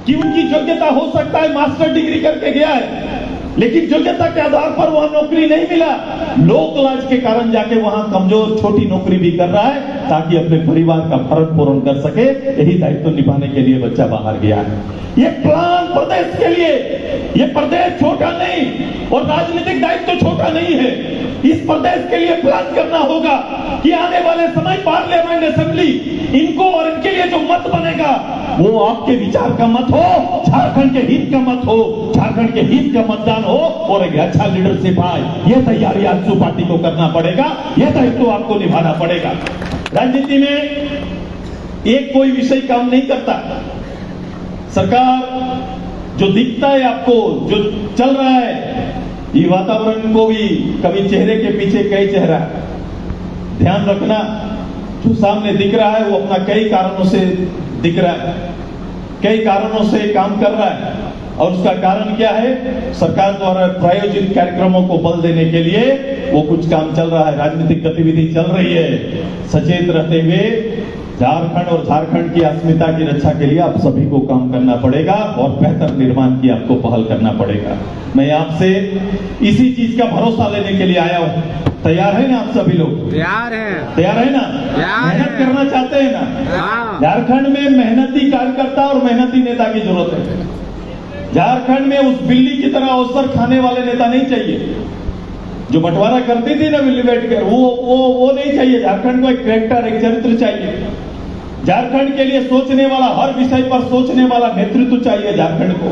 कि उनकी योग्यता हो सकता है मास्टर डिग्री करके गया है, लेकिन योग्यता के आधार पर वहां नौकरी नहीं मिला, लोक लाज के कारण जाके वहां कमजोर छोटी नौकरी भी कर रहा है ताकि अपने परिवार का भरण पोषण कर सके। यही दायित्व निभाने के लिए बच्चा बाहर गया है। ये प्लान प्रदेश के लिए, ये प्रदेश छोटा नहीं और राजनीतिक दायित्व छोटा नहीं है। इस प्रदेश के लिए प्लान करना होगा कि आने वाले समय पार्लियामेंट असेंबली इनको और इनके लिए जो मत बनेगा वो आपके विचार का मत हो, झारखंड के हित का मत हो, झारखंड के हित का मतदान हो और एक अच्छा लीडरशिप आए। ये तैयारी आजसू पार्टी को करना पड़ेगा, यह दायित्व आपको निभाना पड़ेगा। राजनीति में एक कोई विषय काम नहीं करता। सरकार जो दिखता है आपको, जो चल रहा है, ये वातावरण को भी कभी चेहरे के पीछे कई चेहरा, ध्यान रखना। जो सामने दिख रहा है वो अपना कई कारणों से दिख रहा है, कई कारणों से काम कर रहा है और उसका कारण क्या है? सरकार द्वारा प्रायोजित कार्यक्रमों को बल देने के लिए वो कुछ काम चल रहा है, राजनीतिक गतिविधि चल रही है। सचेत रहते हुए झारखंड और झारखंड की अस्मिता की रक्षा के लिए आप सभी को काम करना पड़ेगा और बेहतर निर्माण की आपको पहल करना पड़ेगा। मैं आपसे इसी चीज का भरोसा लेने के लिए आया हूँ। तैयार है ना आप सभी लोग? तैयार है। तैयार है ना? मेहनत करना चाहते हैं ना? हाँ। झारखंड में मेहनती कार्यकर्ता और मेहनती नेता की जरूरत है। झारखंड में उस बिल्ली की तरह अवसर खाने वाले नेता नहीं चाहिए। जो बंटवारा करती थी ना बिल्ली बैठकर, वो नहीं चाहिए। झारखंड को एक कैरेक्टर, एक चरित्र चाहिए। झारखंड के लिए सोचने वाला, हर विषय पर सोचने वाला नेतृत्व चाहिए झारखंड को।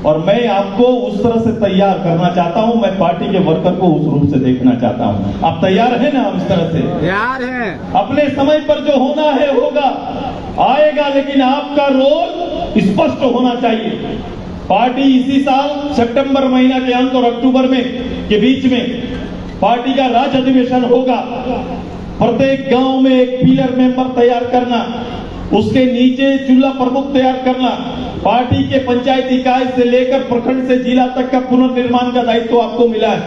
और मैं आपको उस तरह से तैयार करना चाहता हूं। मैं पार्टी के वर्कर को उस रूप से देखना चाहता हूं। आप तैयार हैं ना? इस तरह से तैयार हैं। अपने समय पर जो होना है होगा, आएगा, लेकिन आपका रोल स्पष्ट होना चाहिए। पार्टी इसी साल सितंबर महीना के अंत और अक्टूबर में के बीच में पार्टी का राज्य अधिवेशन होगा। प्रत्येक गांव में एक पिलर मेंबर तैयार करना, उसके नीचे जिला प्रमुख तैयार करना, पार्टी के पंचायत इकाई से लेकर प्रखंड से जिला तक का पुनर्निर्माण का दायित्व आपको मिला है।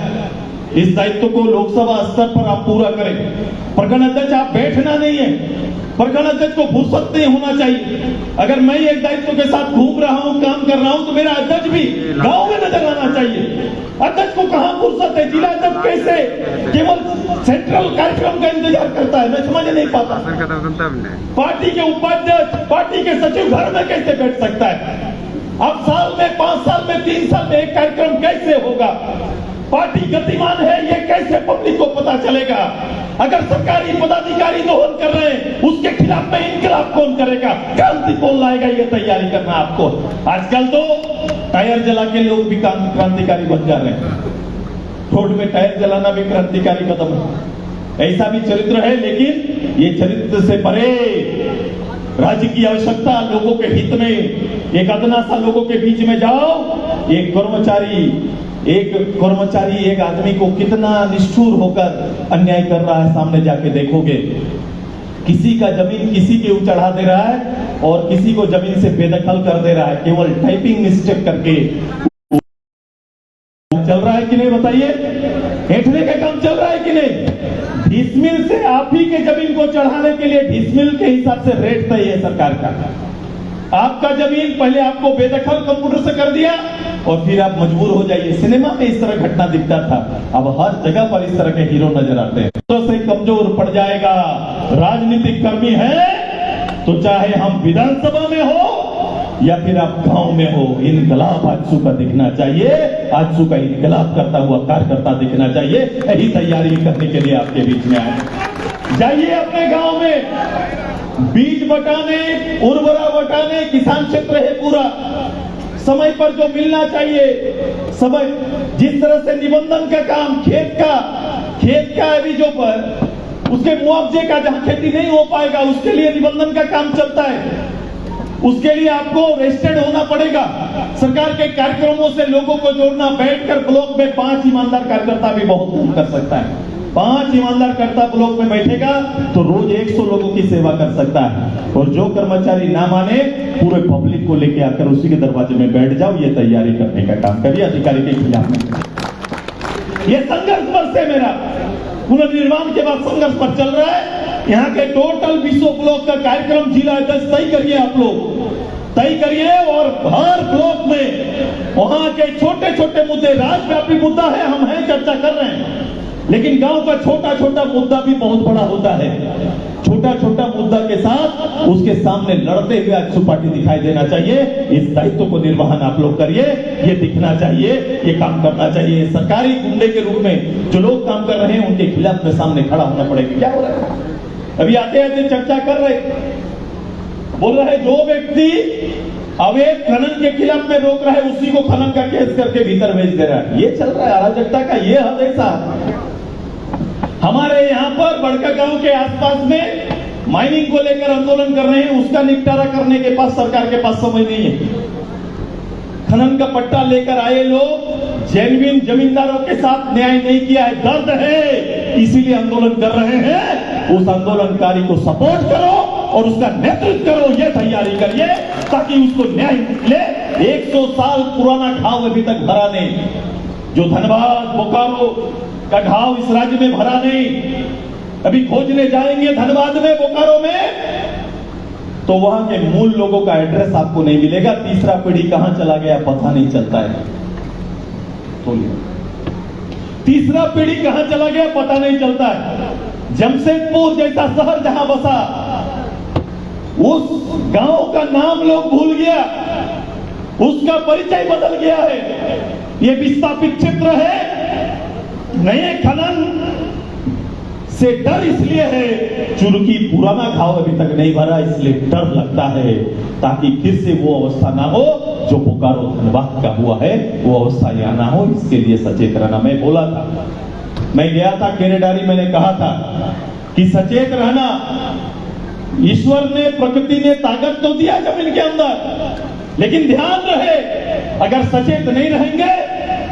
इस दायित्व को लोकसभा स्तर पर आप पूरा करें। प्रखंड अध्यक्ष आप बैठना नहीं है, प्रखंड अध्यक्ष को फुर्सत नहीं होना चाहिए। अगर मैं एक दायित्व के साथ घूम रहा हूं, काम कर रहा हूं, तो मेरा अध्यक्ष भी गांव में नजर आना चाहिए। अध्यक्ष को कहां फुर्सत है? जिला अध्यक्ष कैसे केवल सेंट्रल कार्यक्रम का इंतजार करता है? मैं समझ नहीं पाता। पार्टी के उपाध्यक्ष, पार्टी के सचिव घर में कैसे बैठ सकता है? अब साल में, 5 साल में, 3 साल में एक कार्यक्रम कैसे होगा? पार्टी गतिमान है ये कैसे पब्लिक को पता चलेगा? अगर सरकारी पदाधिकारी दोहन कर रहे हैं, उसके खिलाफ में इनकलाब कौन करेगा? क्रांति कौन लाएगा? ये तैयारी करना आपको। आजकल तो टायर जला के लोग भी क्रांतिकारी बन जा रहे हैं। रोड में टायर जलाना भी क्रांतिकारी कदम है। ऐसा भी चरित्र है, लेकिन ये चरित्र से परे राज्य की आवश्यकता, लोगों के हित में एक अदना सा लोगों के बीच में जाओ। एक कर्मचारी एक आदमी को कितना निष्ठुर होकर अन्याय कर रहा है, सामने जाके देखोगे। किसी का जमीन किसी के ऊपर चढ़ा दे रहा है और किसी को जमीन से बेदखल कर दे रहा है, केवल टाइपिंग मिस्टेक करके। चल रहा है कि नहीं बताइए? हेठने का काम चल रहा है कि नहीं? डिसमिल से आप ही के जमीन को चढ़ाने के लिए डिसमिल के हिसाब से रेट तय है सरकार का। आपका जमीन पहले आपको बेदखल कंप्यूटर से कर दिया और फिर आप मजबूर हो जाइए। सिनेमा में इस तरह घटना दिखता था, अब हर जगह पर इस तरह के हीरो नजर आते हैं। तो से कमजोर पड़ जाएगा। राजनीतिक कर्मी है तो चाहे हम विधानसभा में हो या फिर आप गांव में हो, इनकलाब आजसू का दिखना चाहिए। आजसू का इनकलाब करता हुआ कार्यकर्ता दिखना चाहिए। यही तैयारी करने के लिए आपके बीच में आए। जाइए अपने गांव में बीज बटाने, उर्वरा बटाने, किसान क्षेत्र है पूरा, समय पर जो मिलना चाहिए, समय जिस तरह से निबंधन का काम, खेत का अभी जो उसके मुआवजे का, जहां खेती नहीं हो पाएगा उसके लिए निबंधन का काम चलता है। उसके लिए आपको रजिस्टर्ड होना पड़ेगा। सरकार के कार्यक्रमों से लोगों को जोड़ना, बैठकर ब्लॉक में 5 ईमानदार कार्यकर्ता भी बहुत काम कर सकता है। 5 ईमानदार करता ब्लॉक में बैठेगा तो रोज 100 लोगों की सेवा कर सकता है। और जो कर्मचारी ना माने, पूरे पब्लिक को लेके आकर उसी के दरवाजे में बैठ जाओ। ये तैयारी करने का काम करिए अधिकारी के खिलाफ में। ये संघर्ष पर से मेरा पुनर्निर्माण के बाद संघर्ष पर चल रहा है। यहाँ के टोटल 20 ब्लॉक का कार्यक्रम जिला अध्यक्ष तय करिए आप लोग। तय करिए और हर ब्लॉक में वहां के छोटे छोटे मुद्दे, राज्यव्यापी मुद्दा है, हम हैं चर्चा कर रहे हैं, लेकिन गांव का छोटा छोटा मुद्दा भी बहुत बड़ा होता है। छोटा छोटा मुद्दा के साथ उसके सामने लड़ते हुए आजसू पार्टी दिखाई देना चाहिए। इस दायित्व को निर्वहन आप लोग करिए, ये दिखना चाहिए, ये काम करना चाहिए। सरकारी गुंडे के रूप में जो लोग काम कर रहे हैं उनके खिलाफ में सामने खड़ा होना पड़ेगा। क्या हो रहा है? अभी आते आते चर्चा कर रहे, बोल रहे जो व्यक्ति अवैध खनन के खिलाफ में रोक रहा है उसी को खनन का केस करके भीतर भेज दे रहा है। ये चल रहा है अराजकता का ये हद ऐसा। हमारे यहाँ पर बड़का गांव के आसपास में माइनिंग को लेकर आंदोलन कर रहे हैं, उसका निपटारा करने के पास सरकार के पास समय नहीं है। खनन का पट्टा लेकर आए लोग जेन्युइन जमींदारों के साथ न्याय नहीं किया है, दर्द है, इसीलिए आंदोलन कर रहे हैं। उस आंदोलनकारी को सपोर्ट करो और उसका नेतृत्व करो, ये तैयारी करिए ताकि उसको न्याय मिले। 100 साल पुराना घाव अभी तक भरा नहीं, जो धनबाद बोकारो का घाव इस राज्य में भरा नहीं। अभी खोजने जाएंगे धनबाद में, बोकारो में, तो वहां के मूल लोगों का एड्रेस आपको नहीं मिलेगा। तीसरा पीढ़ी कहां चला गया पता नहीं चलता है। तो तीसरा पीढ़ी कहां चला गया पता नहीं चलता है। जमशेदपुर जैसा शहर जहां बसा, उस गांव का नाम लोग भूल गया, उसका परिचय बदल गया है। ये विस्थापित क्षेत्र है। नए खनन से डर इसलिए है चूंकि पुराना घाव अभी तक नहीं भरा, इसलिए डर लगता है ताकि फिर से वो अवस्था ना हो जो बोकारो धनबाद का हुआ है, वो अवस्था यहां ना हो। इसके लिए सचेत रहना। मैं बोला था, मैं गया था केरेडारी, मैंने कहा था कि सचेत रहना। ईश्वर ने, प्रकृति ने ताकत तो दिया जमीन के अंदर, लेकिन ध्यान रहे अगर सचेत नहीं रहेंगे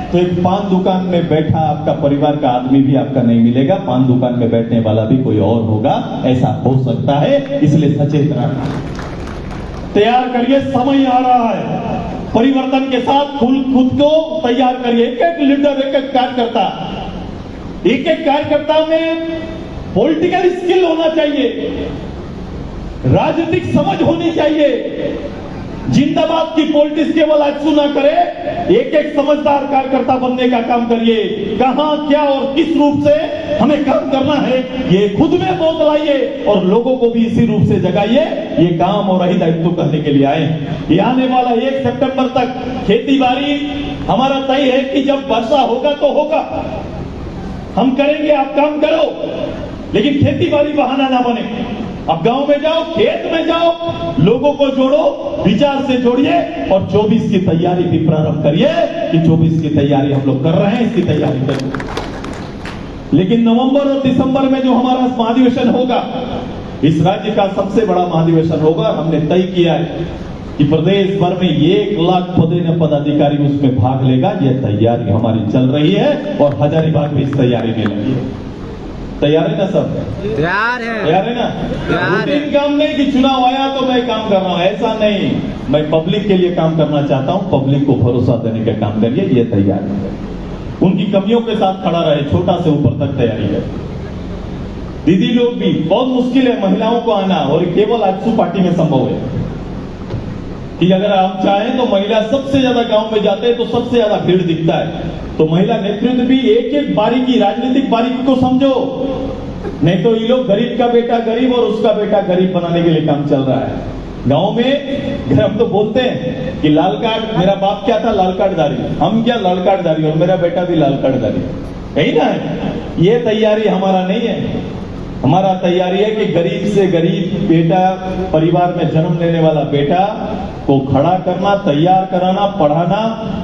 तो एक पान दुकान में बैठा आपका परिवार का आदमी भी आपका नहीं मिलेगा, पान दुकान में बैठने वाला भी कोई और होगा, ऐसा हो सकता है। इसलिए सचेत रहना, तैयार करिए, समय आ रहा है। परिवर्तन के साथ खुद को तैयार करिए। एक एक लीडर, एक एक कार्यकर्ता में पॉलिटिकल स्किल होना चाहिए, राजनीतिक समझ होनी चाहिए। जिंदाबाद की पॉलिटिक्स केवल आजसू ना करे, एक एक समझदार कार्यकर्ता बनने का काम करिए। कहां, क्या और किस रूप से हमें काम करना है, ये खुद में बोध लाइए और लोगों को भी इसी रूप से जगाइए। ये काम और रही दायित्व करने के लिए आए। ये आने वाला 1 सितंबर तक खेती बाड़ी हमारा तय है कि जब वर्षा होगा तो होगा, हम करेंगे, आप काम करो, लेकिन खेती बाड़ी बहाना ना बने। अब गांव में जाओ, खेत में जाओ, लोगों को जोड़ो, विचार से जोड़िए और 24 की तैयारी भी प्रारंभ करिए कि 24 की तैयारी हम लोग कर रहे हैं, इसकी तैयारी करिए। लेकिन नवंबर और दिसंबर में जो हमारा महाधिवेशन होगा, इस राज्य का सबसे बड़ा महाधिवेशन होगा। हमने तय किया है कि प्रदेश भर में 1 लाख पदाधिकारी उसमें भाग लेगा। यह तैयारी हमारी चल रही है और हजारीबाग भी इस तैयारी में लगी है। तैयार है ना सब? तैयार है ना? रूटीन काम नहीं कि चुनाव आया तो मैं काम कर रहा हूं, ऐसा नहीं। मैं पब्लिक के लिए काम करना चाहता हूं, पब्लिक को भरोसा देने का काम करिए। ये तैयार है, उनकी कमियों के साथ खड़ा रहे, छोटा से ऊपर तक तैयारी है। दीदी लोग भी, बहुत मुश्किल है महिलाओं को आना, और केवल आजसू पार्टी में संभव है कि अगर आप चाहें तो महिला सबसे ज्यादा गांव में जाते हैं तो सबसे ज्यादा भीड़ दिखता है। तो महिला नेतृत्व भी एक एक बारीकी, राजनीतिक बारीकी को समझो, नहीं तो ये लोग गरीब का बेटा गरीब और उसका बेटा गरीब बनाने के लिए काम चल रहा है। गांव में हम तो बोलते हैं कि लाल कार्ड, मेरा बाप क्या था, लाल कार्डधारी, हम क्या लाल कार्डधारी, और मेरा बेटा भी लाल कार्डधारी, यही ना है। ये तैयारी हमारा नहीं है। हमारा तैयारी है कि गरीब से गरीब बेटा, परिवार में जन्म लेने वाला बेटा को खड़ा करना, तैयार कराना, पढ़ाना,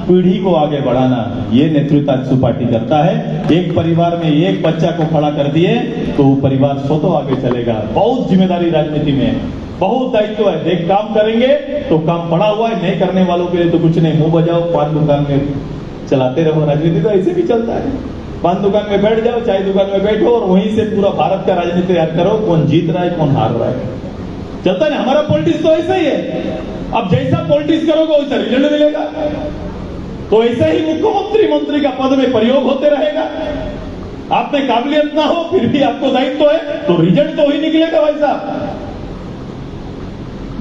पीढ़ी को आगे बढ़ाना। ये नेतृत्व आजसू पार्टी करता है। एक परिवार में एक बच्चा को खड़ा कर दिए तो वो परिवार स्वतः आगे चलेगा। बहुत जिम्मेदारी राजनीति में है, बहुत दायित्व है। देख, काम करेंगे तो काम पड़ा हुआ है, नहीं करने वालों के लिए तो कुछ नहीं। मुंह बजाओ, पान दुकान में चलाते रहो। राजनीति तो ऐसे भी चलता है। पान दुकान में बैठ जाओ, चाय दुकान में बैठो और वहीं से पूरा भारत का राजनीति तैयार करो, कौन जीत रहा है कौन हार रहा है। चलता है। हमारा पॉलिटिक्स तो ऐसा ही है। अब जैसा पॉलिटिक्स करोगे वैसा रिजल्ट मिलेगा। तो ऐसे ही मुख्यमंत्री मंत्री का पद में प्रयोग होते रहेगा। आप में काबिलियत ना हो फिर भी आपको दायित्व है तो रिजल्ट तो ही निकलेगा भाई साहब।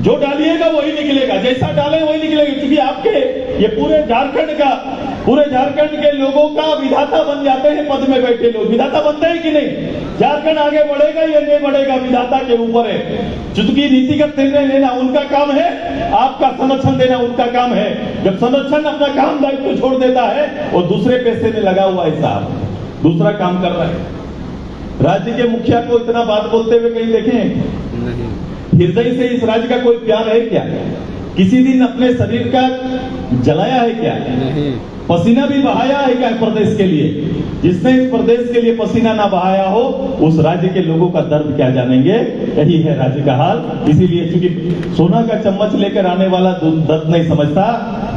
जो डालिएगा वही निकलेगा, जैसा डाले वही निकलेगा। क्योंकि आपके ये पूरे झारखंड के लोगों का विधाता बन जाते हैं। पद में बैठे लोग विधाता बनते हैं कि नहीं? झारखंड आगे बढ़ेगा या नहीं बढ़ेगा विधाता के ऊपर है। चुटकी नीतिगत निर्णय लेना उनका काम है, आपका संरक्षण देना उनका काम है। जब संरक्षण अपना काम दायित्व छोड़ देता है वो दूसरे पैसे में लगा हुआ है, साहब दूसरा काम कर रहा है। राज्य के मुखिया को इतना बात बोलते हुए कहीं देखें? हृदय से इस राज्य का कोई प्यार है क्या? किसी दिन अपने शरीर का जलाया है क्या? नहीं। पसीना भी बहाया है क्या प्रदेश के लिए? जिसने इस प्रदेश के लिए पसीना ना बहाया हो उस राज्य के लोगों का दर्द क्या जानेंगे? यही है राज्य का हाल। इसीलिए क्योंकि सोना का चम्मच लेकर आने वाला दर्द नहीं समझता,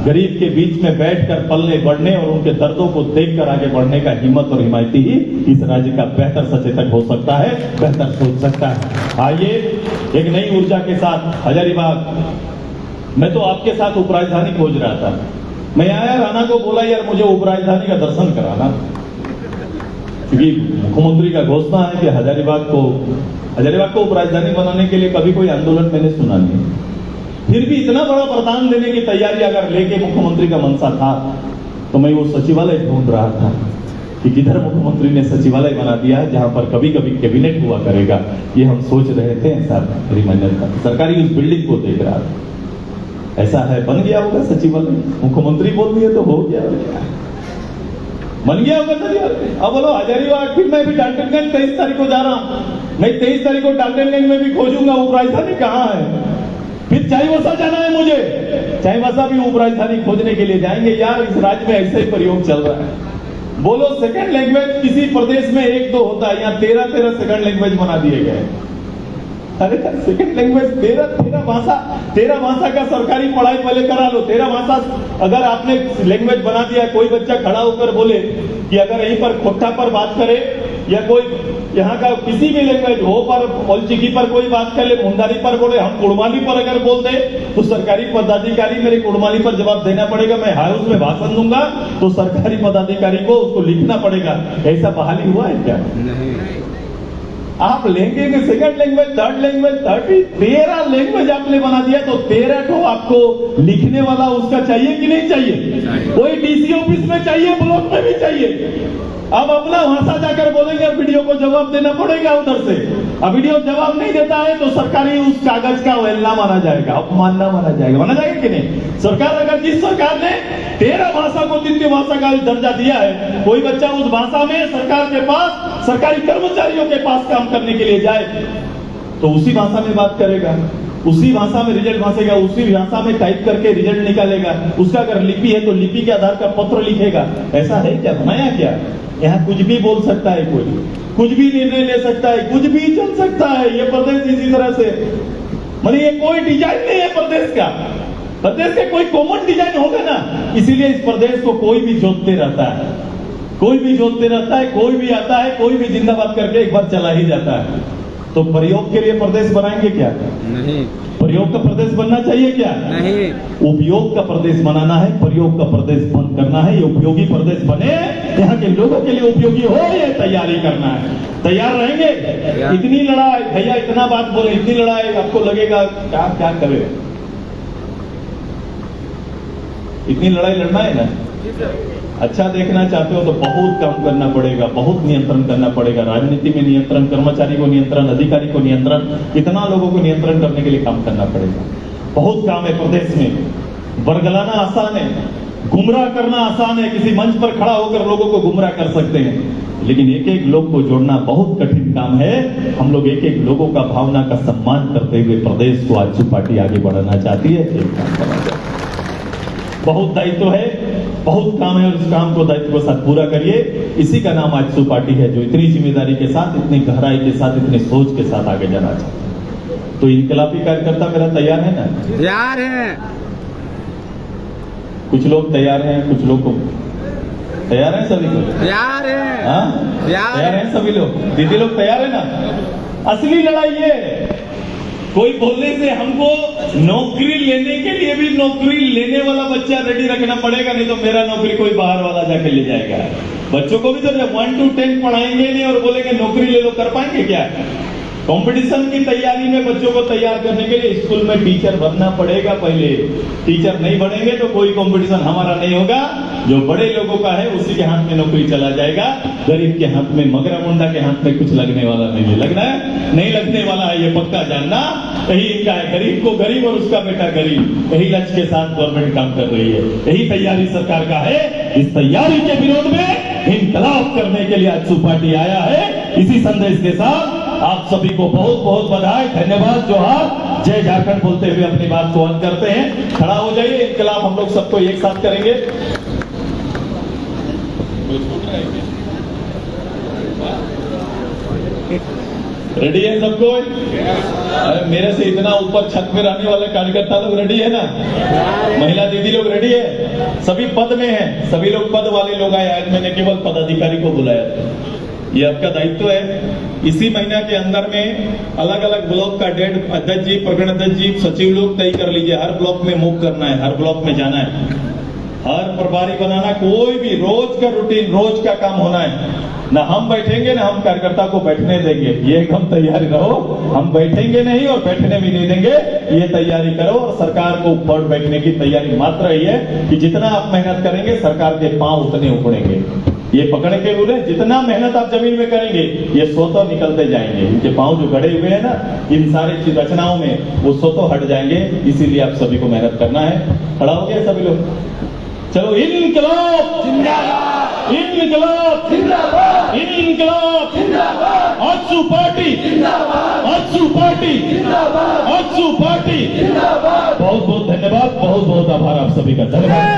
गरीब के बीच में बैठकर पलने बढ़ने और उनके दर्दों को देखकर आगे बढ़ने का हिम्मत और हिमायती ही इस राज्य का बेहतर सचेतक हो सकता है, बेहतर सोच सकता है। आइए एक नई ऊर्जा के साथ हजारीबाग, मैं तो आपके साथ उपराजधानी खोज रहा था। मैं आया, राणा को बोला यार मुझे उपराजधानी का दर्शन कराना, क्योंकि मुख्यमंत्री का घोषणा है कि हजारीबाग को उपराजधानी बनाने के लिए कभी कोई आंदोलन मैंने सुना नहीं। फिर भी इतना बड़ा वरदान देने की तैयारी अगर लेके मुख्यमंत्री का मनसा था तो मैं वो सचिवालय ढूंढ रहा था कि किधर मुख्यमंत्री ने सचिवालय बना दिया है जहां पर कभी कभी कैबिनेट हुआ करेगा। ये हम सोच रहे थे, ऐसा मेरी मान्यता सरकारी उस बिल्डिंग को देख रहा था। ऐसा है, बन गया होगा सचिवालय, मुख्यमंत्री बोल दिए तो हो गया, बन गया होगा सचिवालय। अब बोलो हजारीबाग, फिर मैं भी डाल्टनगंज 23 तारीख को जा रहा हूं। मैं 23 तारीख को डाल्टनगंज में भी खोजूंगा उपराजधानी कहां है। फिर चाईबासा जाना है मुझे, चाईबासा भी उपराजधानी खोजने के लिए जाएंगे। यार इस राज्य में ऐसे ही प्रयोग चल रहा है। बोलो सेकंड लैंग्वेज किसी प्रदेश में 1-2 होता है, यहाँ 13 सेकंड लैंग्वेज बना दिए गए। अरे सेकंड लैंग्वेज 13 भाषा का सरकारी पढ़ाई पहले करा लो। 13 भाषा अगर आपने लैंग्वेज बना दिया, कोई बच्चा खड़ा होकर बोले कि अगर यहीं पर खोट्टा पर बात करे या कोई यहाँ का किसी भी लैंग्वेज हो पर औलचिकी पर कोई बात कर ले, मुंडारी पर बोले, हम कुड़माली पर अगर बोल दे तो सरकारी पदाधिकारी मेरे कुड़माली पर जवाब देना पड़ेगा। मैं हाउस में भाषण दूंगा तो सरकारी पदाधिकारी को उसको लिखना पड़ेगा। ऐसा बहाली हुआ है क्या? नहीं। आप लेंगे कि second language, third language, 13 language आपने बना दिया तो 13 तो आपको लिखने वाला उसका चाहिए कि नहीं चाहिए? कोई डीसी ऑफिस में चाहिए, ब्लॉक में भी चाहिए। अब अपना भाषा जाकर बोलेंगे, वीडियो को जवाब देना पड़ेगा उधर से। अब वीडियो जवाब नहीं देता है तो सरकारी उस कागज का अवहेलना माना जाएगा, अपमानना माना जाएगा कि नहीं? सरकार अगर जिस सरकार ने 13 भाषा को द्वितीय भाषा का दर्जा दिया है, कोई बच्चा उस भाषा में सरकार के पास, सरकारी कर्मचारियों के पास काम करने के लिए जाए तो उसी भाषा में बात करेगा, उसी भाषा में रिजल्ट भाषेगा, उसी भाषा में टाइप करके रिजल्ट निकालेगा। उसका अगर लिपि है तो लिपि के आधार का पत्र लिखेगा। ऐसा है क्या? बनाया क्या? यहाँ कुछ भी बोल सकता है, कोई कुछ भी निर्णय ले सकता है, कुछ भी चल सकता है। ये प्रदेश इसी तरह से, मतलब ये कोई डिजाइन नहीं है प्रदेश का। प्रदेश का कोई कॉमन डिजाइन होगा ना, इसीलिए इस प्रदेश को कोई भी जोतते रहता है, कोई भी जोतते रहता है, कोई भी आता है, कोई भी जिंदाबाद करके एक बार चला ही जाता है। तो प्रयोग के लिए प्रदेश बनाएंगे क्या? नहीं। प्रयोग का प्रदेश बनना चाहिए क्या? नहीं। उपयोग का प्रदेश बनाना है, प्रयोग का प्रदेश बंद करना है। ये उपयोगी प्रदेश बने, यहाँ के लोगों के लिए उपयोगी हो, ये तैयारी करना है। तैयार रहेंगे? इतनी लड़ाई, भैया इतना बात बोले, इतनी लड़ाई आपको लगेगा क्या क्या करे? इतनी लड़ाई लड़ना है ना? अच्छा देखना चाहते हो तो बहुत काम करना पड़ेगा, बहुत नियंत्रण करना पड़ेगा। राजनीति में नियंत्रण, कर्मचारी को नियंत्रण, अधिकारी को नियंत्रण, इतना लोगों को नियंत्रण करने के लिए काम करना पड़ेगा। बहुत काम है प्रदेश में। बरगलाना आसान है, गुमराह करना आसान है। किसी मंच पर खड़ा होकर लोगों को गुमराह कर सकते हैं, लेकिन एक एक लोग को जोड़ना बहुत कठिन काम है। हम लोग एक एक लोगों का भावना का सम्मान करते हुए प्रदेश को आजसू पार्टी आगे बढ़ाना चाहती है। बहुत दायित्व है, बहुत काम है और इस काम को दायित्व के साथ पूरा करिए। इसी का नाम आजसू पार्टी है, जो इतनी जिम्मेदारी के साथ, इतनी गहराई के साथ, इतनी सोच के साथ आगे जाना चाहते हैं। तो इनकलाबी कार्यकर्ता मेरा तैयार है ना? तैयार है। कुछ लोग तैयार हैं, कुछ लोग को तैयार है, सभी लोग तैयार है। तैयार है सभी लोग, दीदी लोग तैयार है ना? असली लड़ाई ये है, कोई बोलने से हमको नौकरी लेने के लिए भी नौकरी लेने वाला बच्चा रेडी रखना पड़ेगा, नहीं तो मेरा नौकरी कोई बाहर वाला जाके ले जाएगा। बच्चों को भी तो 1 to 10 पढ़ाएंगे नहीं और बोलेंगे नौकरी ले लो, कर पाएंगे क्या? कंपटीशन की तैयारी में बच्चों को तैयार करने के लिए स्कूल में टीचर बनना पड़ेगा। पहले टीचर नहीं बनेंगे तो कोई कंपटीशन हमारा नहीं होगा। जो बड़े लोगों का है उसी के हाथ में नौकरी चला जाएगा। गरीब के हाथ में, मगरा मुंडा के हाथ में कुछ लगने वाला नहीं है। लगना है नहीं लगने वाला है, ये पक्का जानना। यही इनका है, गरीब को गरीब और उसका बेटा गरीब। यही लक्ष्य के साथ गवर्नमेंट काम कर रही है। यही तैयारी सरकार का है। इस तैयारी के विरोध में इनकलाब करने के लिए आजसू पार्टी आया है। इसी संदेश के साथ आप सभी को बहुत बहुत बधाई, धन्यवाद, जोहार, जय झारखंड बोलते हुए अपनी बात को अंत करते हैं। खड़ा हो जाइए, इनकलाब हम लोग सबको एक साथ करेंगे। रेडी है सबको? अरे मेरे से इतना ऊपर छत में रहने वाले कार्यकर्ता लोग रेडी है ना? महिला दीदी लोग रेडी है? सभी पद में है, सभी लोग पद वाले लोग आए। आज मैंने केवल पदाधिकारी को बुलाया था। ये आपका दायित्व है। इसी महीना के अंदर में अलग अलग ब्लॉक का डेट अध्यक्ष जी, प्रखंड अध्यक्ष जी, सचिव लोग तय कर लीजिए। हर ब्लॉक में मूव करना है, हर ब्लॉक में जाना है, हर प्रभारी बनाना। कोई भी रोज का रूटीन, रोज का काम होना है। ना हम बैठेंगे, ना हम कार्यकर्ता को बैठने देंगे। ये एकदम तैयारी रहो। हम बैठेंगे नहीं और बैठने भी नहीं देंगे। ये तैयारी करो। और सरकार को ऊपर बैठने की तैयारी मात्र ही है कि जितना आप मेहनत करेंगे सरकार के पांव उतने उखड़ेंगे। ये पकड़ के रूल है। जितना मेहनत आप जमीन में करेंगे ये स्वतः निकलते जाएंगे। इनके पांव जो गड़े हुए हैं ना इन सारी रचनाओं में, वो स्वतः हट जाएंगे। इसीलिए आप सभी को मेहनत करना है। खड़ा हो गया सभी लोग? चलो, इनकलाब जिंदाबाद, इनकलाब जिंदाबाद, इनकलाब जिंदाबाद, आजसू पार्टी जिंदाबाद, आजसू पार्टी जिंदाबाद, आजसू पार्टी जिंदाबाद। बहुत बहुत धन्यवाद, बहुत बहुत आभार आप सभी का। धन्यवाद।